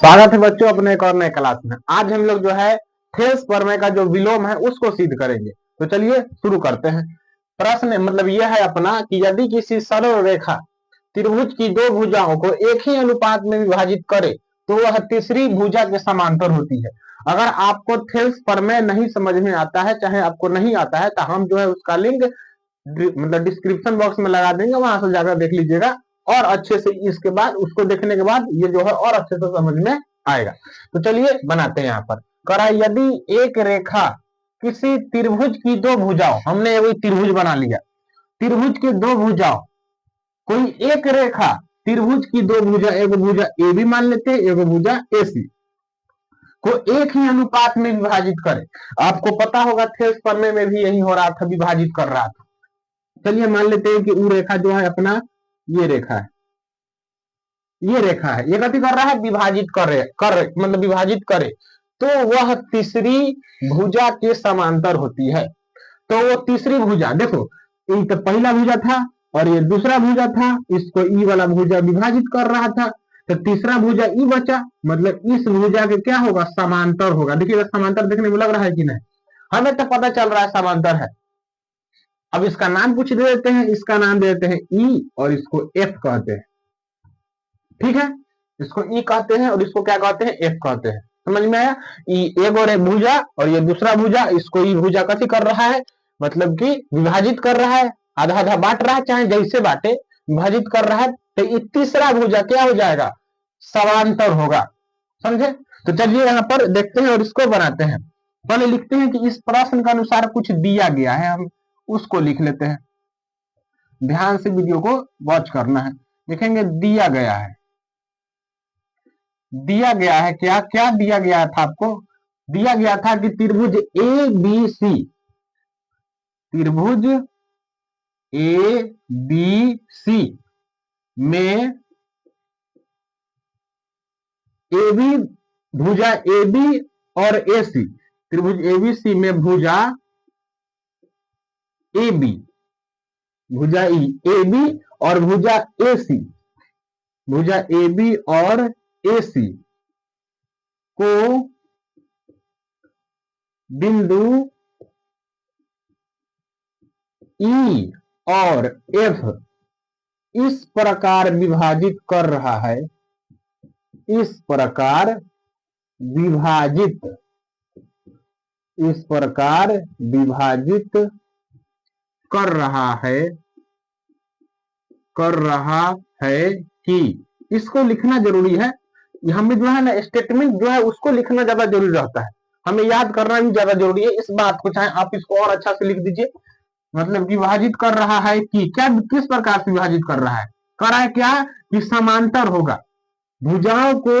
स्वागत है बच्चों अपने एक और नए क्लास में। आज हम लोग जो है थेल्स प्रमेय का जो विलोम है उसको सिद्ध करेंगे। तो चलिए शुरू करते हैं। प्रश्न मतलब यह है अपना कि यदि किसी सरल रेखा त्रिभुज की दो भुजाओं को एक ही अनुपात में विभाजित करे तो वह तीसरी भुजा के समांतर होती है। अगर आपको थेल्स प्रमेय नहीं समझ में आता है, चाहे आपको नहीं आता है, तो हम जो है उसका लिंक मतलब डिस्क्रिप्शन बॉक्स में लगा देंगे, वहां से जाकर देख लीजिएगा और अच्छे से इसके बाद उसको देखने के बाद ये जो है और अच्छे से समझ में आएगा। तो चलिए बनाते हैं। यहाँ पर करा यदि एक रेखा किसी त्रिभुज की दो भुजाओं, हमने वही त्रिभुज बना लिया, त्रिभुज की दो भुजाओं, कोई एक रेखा त्रिभुज की दो भुजा, एक भुजा ए बी मान लेते हैं, एक भुजा ए सी को एक ही अनुपात में विभाजित करे। आपको पता होगा थेल्स प्रमेय में भी यही हो रहा था, विभाजित कर रहा था। चलिए मान लेते हैं कि वो रेखा जो है अपना ये रेखा है, ये रेखा है, ये गति कर रहा है, विभाजित मतलब विभाजित करे तो वह तीसरी भुजा के समांतर होती है। तो वो तीसरी भुजा देखो, ये तो पहला भुजा था और ये दूसरा भुजा था, इसको ई वाला भुजा विभाजित कर रहा था, तो तीसरा भुजा ई बचा, मतलब इस भुजा के क्या होगा, समांतर होगा। देखिए समांतर देखने में लग रहा है कि नहीं, हमें तो पता चल रहा है समांतर है। अब इसका नाम कुछ दे देते हैं, इसका नाम दे देते हैं ई और इसको एफ कहते हैं। ठीक है, इसको ई कहते हैं और इसको क्या कहते हैं, एफ कहते हैं। समझ में आया? ई एक और भुजा और ये दूसरा भुजा, इसको ई भुजा कथी कर रहा है, मतलब कि विभाजित कर रहा है, आधा आधा बांट रहा है, चाहे जैसे बांटे विभाजित कर रहा है। तो ये तीसरा भुजा क्या हो जाएगा, समांतर होगा। समझे? तो चलिए यहाँ पर देखते हैं और इसको बनाते हैं। पहले लिखते हैं कि इस प्रश्न के अनुसार कुछ दिया गया है, हम उसको लिख लेते हैं। ध्यान से वीडियो को वॉच करना है। लिखेंगे दिया गया है, दिया गया है क्या क्या दिया गया था आपको, दिया गया था कि त्रिभुज ए बी सी, त्रिभुज ए बी सी में ए बी भुजा ए बी और ए सी, त्रिभुज ए बी सी में भुजा ए बी, भुजा ए बी और भुजा ए सी, भुजा ए बी और ए सी को बिंदु ई और एफ इस प्रकार विभाजित कर रहा है, इस प्रकार विभाजित, इस प्रकार विभाजित कर रहा है, कर रहा है कि, इसको लिखना जरूरी है। हमें जो है ना स्टेटमेंट जो है उसको लिखना ज्यादा जरूरी रहता है, हमें याद करना भी ज्यादा जरूरी है इस बात को, चाहे आप इसको और अच्छा से लिख दीजिए। मतलब विभाजित कर रहा है कि क्या, किस प्रकार से विभाजित कर रहा है, कर रहा है क्या कि समांतर होगा, भुजाओं को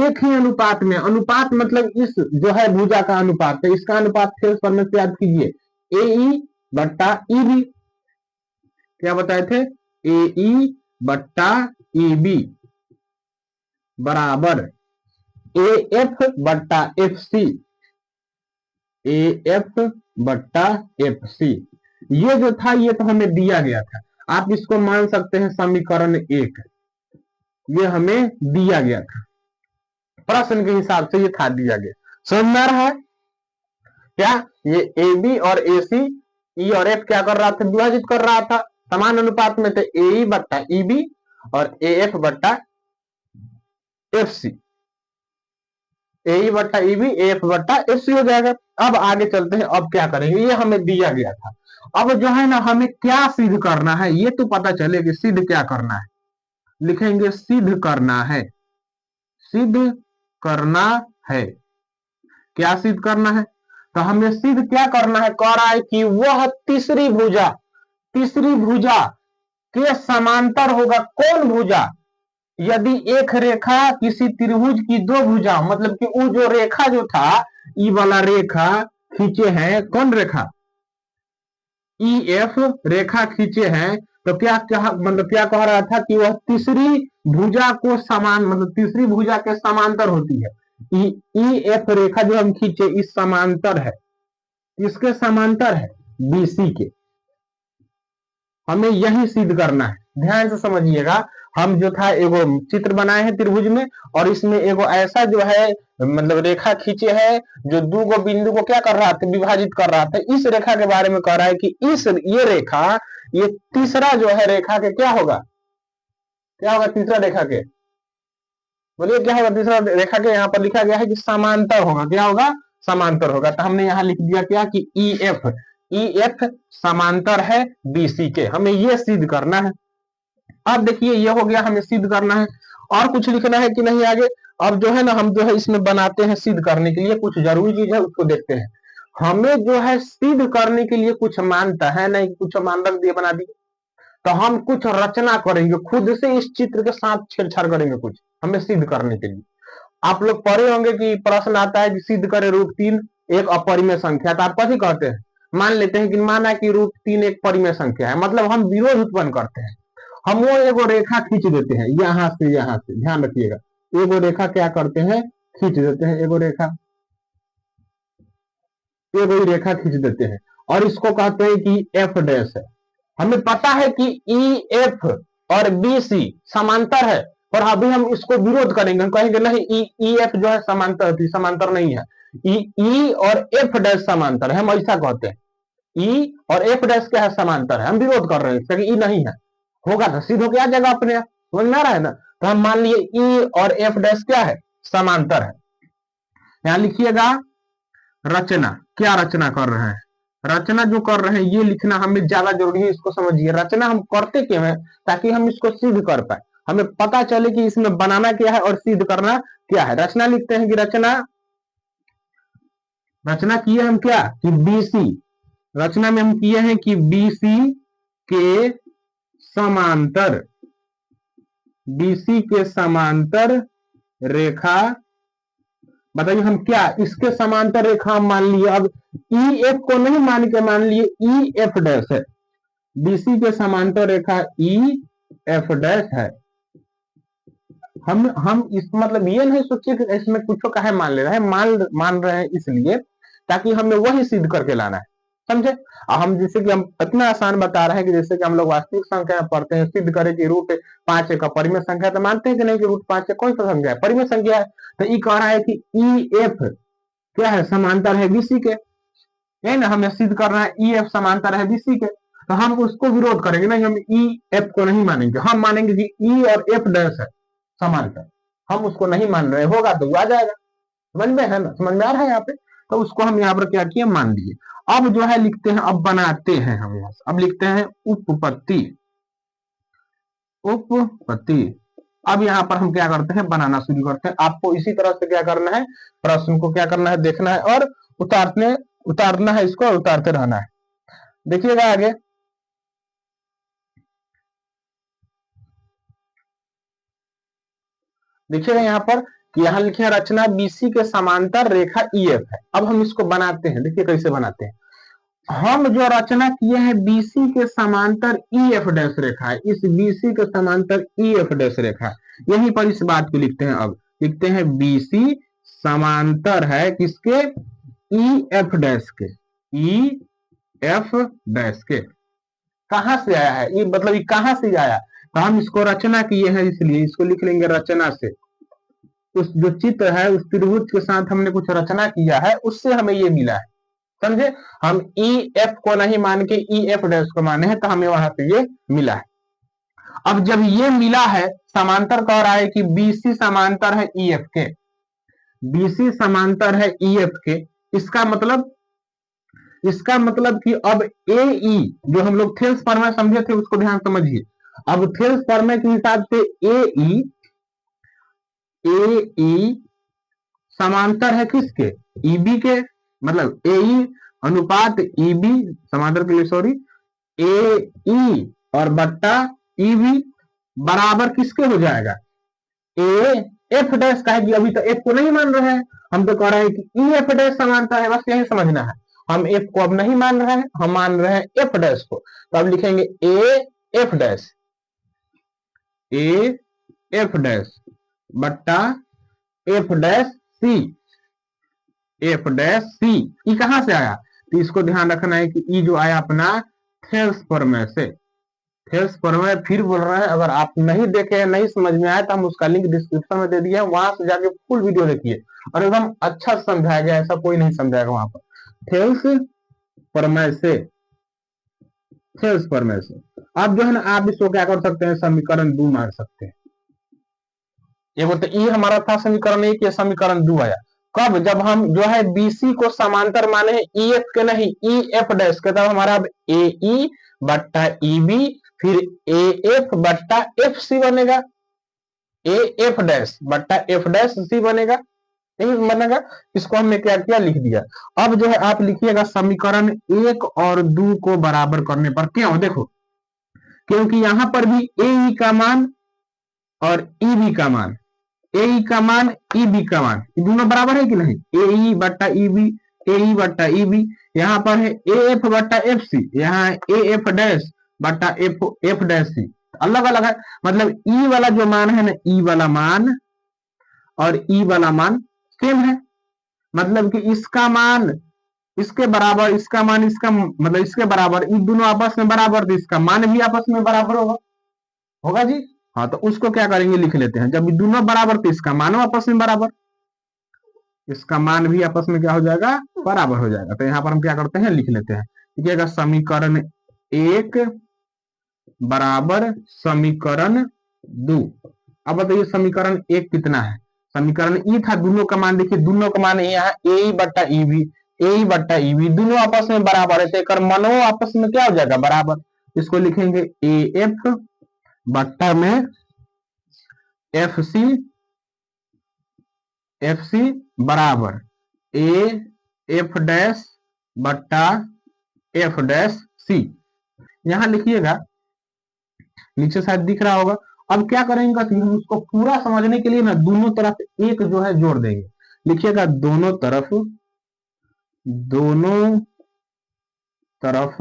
एक ही अनुपात में, अनुपात मतलब इस जो है भुजा का अनुपात है, इसका अनुपात थेल्स प्रमेय से याद कीजिए, ए ई बट्टा ई बी, क्या बताए थे, ए ई बट्टा ई बी बराबर ए एफ बट्टा एफ सी, ए एफ बट्टा एफ सी। ये जो था ये तो हमें दिया गया था, आप इसको मान सकते हैं समीकरण 1, ये हमें दिया गया था, प्रश्न के हिसाब से ये था दिया गया। समझ में आ रहा है क्या, ये ए बी और ए सी, ई और एफ क्या कर रहा था, विभाजित कर रहा था, समान अनुपात में थे, ए ई बट्टा ई बी और ए एफ बट्टा एफ सी, ए ई बट्टा ई बी ए एफ बट्टा एफ सी हो जाएगा। अब आगे चलते हैं, अब क्या करेंगे, ये हमें दिया गया था। अब जो है ना हमें क्या सिद्ध करना है ये तो पता चले कि सिद्ध क्या करना है, लिखेंगे सिद्ध करना है, सिद्ध करना है। क्या सिद्ध करना है, तो हमें सिद्ध क्या करना है, कह रहा है कि वह तीसरी भुजा, तीसरी भुजा के समांतर होगा। कौन भुजा, यदि एक रेखा किसी त्रिभुज की दो भुजा, मतलब कि वो जो रेखा जो था ई वाला रेखा खींचे हैं, कौन रेखा, ई एफ रेखा खींचे हैं, तो क्या मतलब क्या कह रहा था कि वह तीसरी भुजा को समान, मतलब तीसरी भुजा के समांतर होती है। ई एफ रेखा जो हम खींचे इस समांतर है, इसके समांतर है बीसी के, हमें यही सिद्ध करना है। ध्यान से समझिएगा, हम जो था एगो चित्र बनाए हैं त्रिभुज में, और इसमें एगो ऐसा जो है मतलब रेखा खींचे है जो दो गो बिंदु को क्या कर रहा था, विभाजित कर रहा था। इस रेखा के बारे में कह रहा है कि इस ये रेखा, ये तीसरा जो है रेखा के क्या होगा, क्या होगा तीसरा रेखा के, बोलिए क्या होगा तीसरा रेखा के। यहाँ पर लिखा गया है कि समांतर होगा, क्या होगा, समांतर होगा। तो हमने यहाँ लिख दिया क्या कि ई एफ समांतर है बीसी के, हमें ये सिद्ध करना है। अब देखिए ये हो गया, हमें सिद्ध करना है, और कुछ लिखना है कि नहीं आगे। अब जो है ना हम जो है इसमें बनाते हैं सिद्ध करने के लिए कुछ जरूरी चीज है, उसको देखते हैं। हमें जो है सिद्ध करने के लिए कुछ मानता है नहीं, कुछ मान रख दिए बना दिए, तो हम कुछ रचना करेंगे खुद से, इस चित्र के साथ छेड़छाड़ करेंगे कुछ हमें सिद्ध करने के लिए। आप लोग पढ़े होंगे कि प्रश्न आता है कि सिद्ध करे √3 एक अपरिमेय संख्या, तो आप कभी कहते हैं, मान लेते हैं कि माना कि √3 एक परिमेय संख्या है, मतलब हम विरोध उत्पन्न करते हैं। हम वो एगो रेखा खींच देते हैं यहां से यहां से, ध्यान रखिएगा, एगो रेखा क्या करते हैं, खींच देते हैं, एगो रेखा, एगो ही रेखा खींच देते हैं, और इसको कहते हैं कि एफ डैश है। हमें पता है कि ई एफ और बी सी समांतर है, पर अभी हम इसको विरोध करेंगे, हम कहेंगे नहीं ई एफ जो है समांतर थी, समांतर नहीं है। ई और एफ डैश समांतर है, हम ऐसा कहते हैं। ई और एफ डैश क्या है, समांतर है, हम विरोध कर रहे हैं इसका कि ई नहीं है। होगा तो सिद्ध हो गया जगह अपने आप, समझ में आ रहा है ना। तो हम मान लिए ई और एफ डैश क्या है, समांतर है। यहां लिखिएगा रचना, क्या रचना कर रहे हैं, रचना जो कर रहे हैं ये लिखना हमें ज्यादा जरूरी है, इसको समझिए। रचना हम करते क्यों है, ताकि हम इसको सिद्ध कर पाए, हमें पता चले कि इसमें बनाना क्या है और सिद्ध करना क्या है। रचना लिखते हैं कि रचना किए हम क्या कि बीसी, रचना में हम किए हैं कि बीसी के समांतर, बीसी के समांतर रेखा, बताइए हम क्या इसके समांतर रेखा हम मान लिए। अब ई एफ को नहीं मान के मान लिए ई एफ डैश है, बीसी के समांतर रेखा ई एफ डैश है। हम इस मतलब ये नहीं सोचिए कि इसमें कुछ का है मान ले रहे हैं, मान रहे हैं इसलिए ताकि हमें वही सिद्ध करके लाना है, समझे। हम जैसे कि हम इतना आसान बता रहे हैं कि जैसे कि हम लोग वास्तविक संख्या पढ़ते हैं, सिद्ध करें कि √5 एक अपरिमेय संख्या, तो मानते हैं कि नहीं कि √5 कौन सा संख्या है, परिमेय संख्या है। तो ई कह रहा है कि ई एफ क्या है, समांतर है बीसी के, यही ना हमें सिद्ध करना है, ई एफ समांतर है बीसी के। तो हम उसको विरोध करेंगे नहीं, हम ई एफ को नहीं मानेंगे, हम मानेंगे कि ई और एफ डैश है समांतर, हम उसको नहीं मान रहे, होगा तो आ जाएगा, समझ में है ना, समझ में आ रहा है यहाँ पे। तो उसको हम यहाँ पर क्या किए, मान लिए। अब जो है लिखते हैं, अब बनाते हैं हम यहाँ से, अब लिखते हैं उपपत्ति, उपपत्ति। अब यहाँ पर हम क्या करते हैं, बनाना शुरू करते हैं। आपको इसी तरह से क्या करना है, प्रश्न को क्या करना है, देखना है और उतारना है, इसको उतारते रहना है। देखिएगा आगे, देखिएगा यहाँ पर कि यहाँ लिखे हैं रचना बीसी के समांतर रेखा ई एफ है। अब हम इसको बनाते हैं, देखिए कैसे बनाते हैं। हम जो रचना किए हैं बीसी के समांतर ई एफ डैश रेखा है, इस बीसी के समांतर ई एफ डैश रेखा, यहीं पर इस बात को लिखते हैं। अब लिखते हैं बीसी समांतर है किसके, ई एफ डैश के, ई एफ डैश के। कहां से आया है ये, मतलब ये कहां से आया, तो हम इसको रचना किए हैं इसलिए इसको लिख लेंगे रचना से। उस जो चित्र है उस त्रिभुज के साथ हमने कुछ रचना किया है, उससे हमें ये मिला है, समझे। हम ई एफ को नहीं मान के ई एफ डैश को माने हैं, तो हमें वहां पे ये मिला है। अब जब ये मिला है, समांतर कह रहा है कि बीसी समांतर है ई एफ के, बीसी समांतर है ई एफ के, इसका मतलब कि अब ए ई जो हम लोग थेल्स प्रमेय समझे थे उसको ध्यान समझिए। अब थेल्स प्रमेय के हिसाब से ए ई समांतर है किसके, ईबी के, मतलब ए ई अनुपात ईबी समांतर के लिए, सॉरी, ए ई और बट्टा ईबी बराबर किसके हो जाएगा, ए एफ डैश का है कि अभी तो एफ को नहीं मान रहे हैं, हम तो कह रहे हैं कि ई एफ डैश समांतर है, बस यही समझना है। हम एफ को अब नहीं मान रहे हैं, हम मान रहे हैं एफ डैश को, तो अब लिखेंगे ए एफ डैश, ए एफ डैश बट्टा एफ डैश सी, एफ डैश सी। ई कहां से आया, तो इसको ध्यान रखना है कि ई जो आया अपना थेल्स प्रमेय से, थेल्स प्रमेय फिर बोल रहे हैं, अगर आप नहीं देखे हैं, नहीं समझ में आए तो हम उसका लिंक डिस्क्रिप्शन में दे दिए है, वहां से जाके फुल वीडियो देखिए और एकदम अच्छा समझाया गया, ऐसा कोई नहीं समझाएगा वहां पर। थेल्स प्रमेय से, थेल्स प्रमेय से अब जो है ना आप इसको क्या कर सकते हैं, समीकरण 2 मान सकते हैं। ये बोलते ई हमारा था समीकरण 1, ये समीकरण 2 आया कब, जब हम जो है बीसी को समांतर माने ई एफ के नहीं ई एफ डैश के, तब हमारा अब ए ई बट्टा ई बी फिर ए एफ बट्टा एफ सी बनेगा, ए एफ डैश बट्टा एफ डैश सी बनेगा, नहीं बनेगा। इसको हमने क्या किया, लिख दिया। अब जो है आप लिखिएगा समीकरण 1 और 2 को बराबर करने पर, क्यों देखो, क्योंकि यहां पर भी ए ई का मान और ई बी का मान, ए ई का मान ई बी का मान, ये दोनों बराबर है कि नहीं, ए ई बट्टा ई बी, ए ई बट्टा ई बी, यहाँ पर है ए एफ बट्टा एफ सी, यहाँ ए एफ डैश बट्टा एफ एफ डैश सी, अलग अलग है। मतलब ई वाला जो मान है ना, ई वाला मान और ई वाला मान सेम है, मतलब कि इसका मान इसके बराबर, इसका मान इसका मतलब इसके बराबर, ये दोनों आपस में बराबर, तो इसका मान भी आपस में बराबर होगा, होगा जी। हाँ तो उसको क्या करेंगे, लिख लेते हैं, जब ये दोनों बराबर तो इसका मान आपस में बराबर, इसका मान भी आपस में क्या हो जाएगा, बराबर हो जाएगा। तो यहाँ पर हम क्या करते हैं, लिख लेते हैं, देखिएगा समीकरण 1 बराबर समीकरण 2। अब बताइए समीकरण 1 कितना है, समीकरण ई था, दोनों का मान देखिए, दोनों का मान यहाँ ए बट्टा ई बी, ए बट्टा ई बी दोनों आपस में बराबर है, तो मनो आपस में क्या हो जाएगा, बराबर। इसको लिखेंगे ए एफ बट्टा में एफ सी, एफ सी बराबर ए एफ डैश बट्टा एफ डैश सी, यहां लिखिएगा, नीचे शायद दिख रहा होगा। अब क्या करेंगे कि हम उसको पूरा समझने के लिए ना दोनों तरफ एक जो है जोड़ देंगे, लिखिएगा दोनों तरफ, दोनों तरफ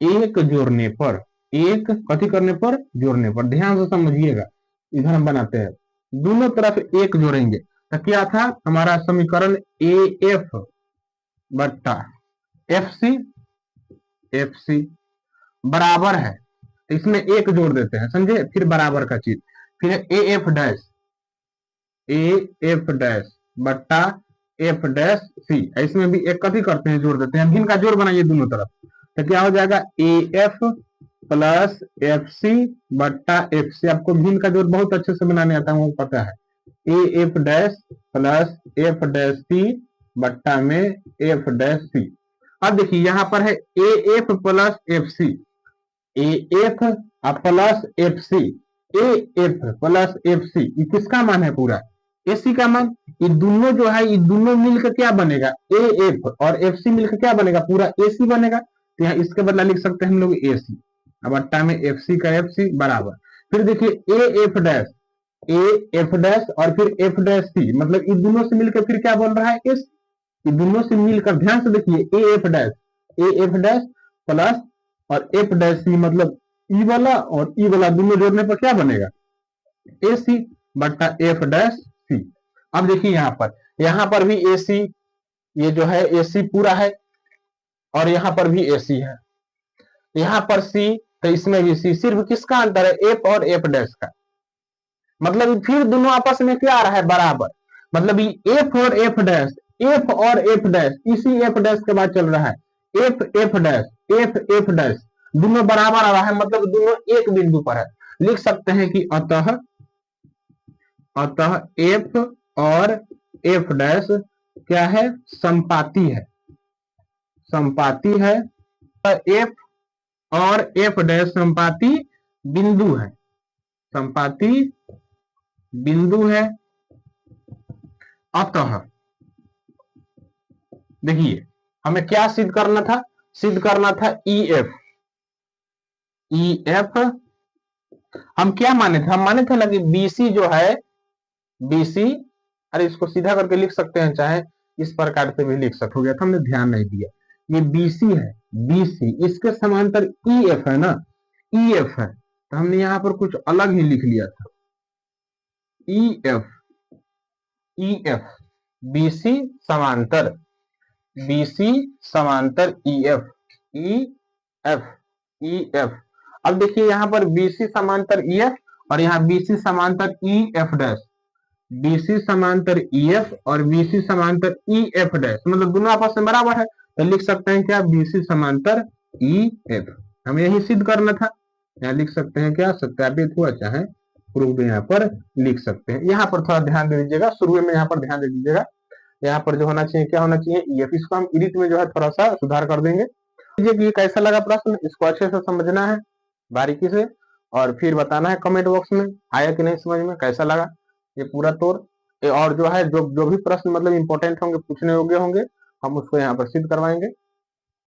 एक जोड़ने पर, एक कथी करने पर, जोड़ने पर, ध्यान से समझिएगा, इधर हम बनाते हैं, दोनों तरफ एक जोड़ेंगे तो क्या था हमारा समीकरण ए एफ बट्टा एफ सी, एफ सी बराबर है, इसमें एक जोड़ देते हैं, समझे, फिर बराबर का चीज, फिर ए एफ डैश, ए एफ डैश बट्टा एफ डैश सी, इसमें भी एक कथी करते हैं, जोड़ देते हैं, भिन्न का जोड़ बनाइए दोनों तरफ, तो क्या हो जाएगा A F plus F C बट्टा एफ सी, आपको भिन्न का जोड़ बहुत अच्छे से बनाने आता है, वो पता है, A F dash plus F dash C बट्टा में एफ डैश सी। अब देखिए यहाँ पर है A F plus F C, A F plus F C, A F plus F C, ये किसका मान है, पूरा ए सी का मान, ये दोनों जो है ये दोनों मिलकर क्या बनेगा, ए एफ और एफ सी मिलकर क्या बनेगा, पूरा ए सी बनेगा। तो यहाँ इसके बदला लिख सकते हैं हम लोग ए सी, अब अट्टा में एफ सी का एफ सी बराबर, फिर देखिए ए एफ डैश, ए एफ डैश और फिर एफ डैश सी, मतलब ये दोनों से मिलकर फिर क्या बन रहा है, एस, ये दोनों से मिलकर ध्यान से देखिए ए एफ डैश, ए एफ डैश प्लस और एफ डैश सी, मतलब ई वाला और ई वाला दोनों जोड़ने पर क्या बनेगा, ए सी बट्टा एफ डैश सी। अब देखिए यहाँ पर भी ए सी, ये जो है ए सी पूरा है और यहाँ पर भी ए सी है, यहाँ पर सी तो इसमें भी सी, सिर्फ किसका अंतर है, एफ और एफ डैश का, मतलब फिर दोनों आपस में क्या आ रहा है, बराबर, मतलब एफ और एफ डैश, एफ और एफ डैश, इसी एफ डैश के बाद चल रहा है, F F dash, F F dash दोनों बराबर आ रहा है, मतलब दोनों एक बिंदु पर है। लिख सकते हैं कि अतः, अतः एफ और एफ डैश क्या है, संपाती है, संपाती है, एफ और एफ डैश संपाती बिंदु है, संपाती बिंदु है। अतः देखिए हमें क्या सिद्ध करना था, सिद्ध करना था ई एफ, ई एफ हम क्या माने थे, हम माने थे ना कि बीसी जो है, बीसी, अरे इसको सीधा करके लिख सकते हैं, चाहे इस प्रकार से भी लिख सकते, हो गया था, हमने ध्यान नहीं दिया, ये बीसी है, बीसी इसके समांतर ई एफ है ना, ई एफ है, तो हमने यहां पर कुछ अलग ही लिख लिया था, E F, E F BC समांतर, बीसी समांतर E F, E F, E F अब देखिए यहाँ पर BC समांतर EF और यहाँ BC समांतर EF डैश, BC समांतर EF और BC समांतर EF डैश, मतलब दोनों आपस में बराबर है, तो लिख सकते हैं क्या, BC समांतर EF। हमें यही सिद्ध करना था, यहाँ लिख सकते हैं क्या, सत्यापित हुआ चाहे प्रूव्ड यहाँ पर लिख सकते हैं। यहाँ पर थोड़ा ध्यान दे दीजिएगा, शुरू में यहाँ पर ध्यान दे दीजिएगा, यहाँ पर जो होना चाहिए क्या होना चाहिए, EF। इसको हम इडिट में जो है थोड़ा सा सुधार कर देंगे। ये कैसा लगा प्रश्न, इसको अच्छे से समझना है बारीकी से, और फिर बताना है कमेंट बॉक्स में आया कि नहीं समझ में, कैसा लगा ये पूरा तौर। और जो है जो भी प्रश्न मतलब इंपॉर्टेंट होंगे, पूछने योग्य होंगे, हम उसको यहाँ पर सिद्ध करवाएंगे।